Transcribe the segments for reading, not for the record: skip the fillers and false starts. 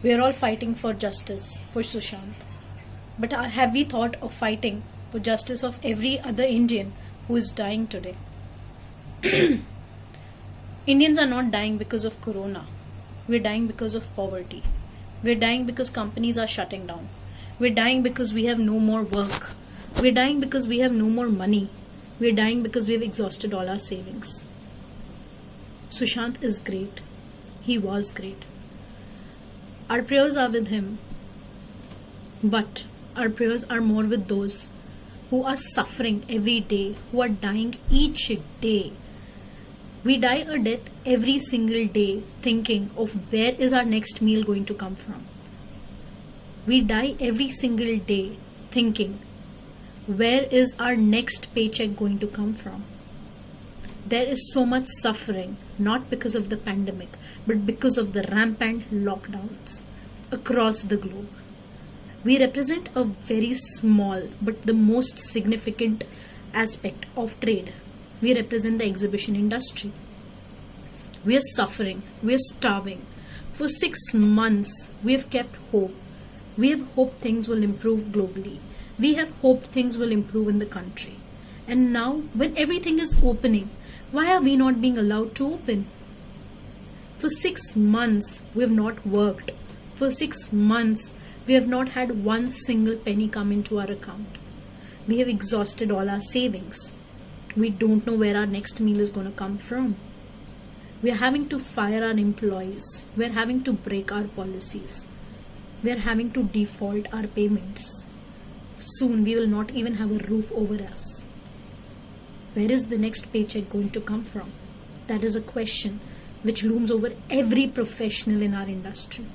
We are all fighting for justice for Sushant. But have we thought of fighting for justice of every other Indian who is dying today? Indians are not dying because of corona. We're dying because of poverty. We're dying because companies are shutting down. We're dying because we have no more work. We're dying because we have no more money. We're dying because we have exhausted all our savings. Sushant is great. He was great. Our prayers are with him. But our prayers are more with those who are suffering every day, who are dying each day. We die a death every single day thinking of where is our next meal going to come from. We die every single day thinking where is our next paycheck going to come from. There is so much suffering, not because of the pandemic, but because of the rampant lockdowns across the globe. We represent a very small but the most significant aspect of trade. We represent the exhibition industry. We are suffering. We are starving. For 6 months, we have kept hope. We have hoped things will improve globally. We have hoped things will improve in the country. And now, when everything is opening, why are we not being allowed to open? For 6 months, we have not worked. For 6 months, we have not had one single penny come into our account. We have exhausted all our savings. We don't know where our next meal is going to come from. We are having to fire our employees. We are having to break our policies. We are having to default our payments. Soon we will not even have a roof over us. Where is the next paycheck going to come from? That is a question which looms over every professional in our industry.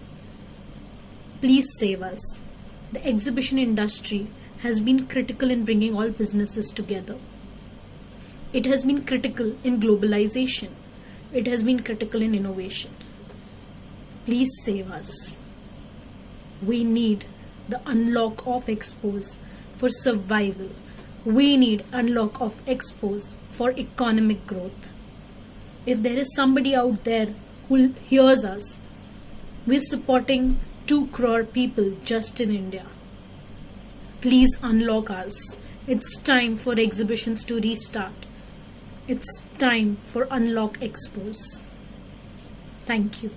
Please save us. The exhibition industry has been critical in bringing all businesses together. It has been critical in globalization. It has been critical in innovation. Please save us. We need the unlock of Expos for survival. We need unlock of Expos for economic growth. If there is somebody out there who hears us, we're supporting 2 crore people just in India. Please unlock us. It's time for exhibitions to restart. It's time for Unlock Expos. Thank you.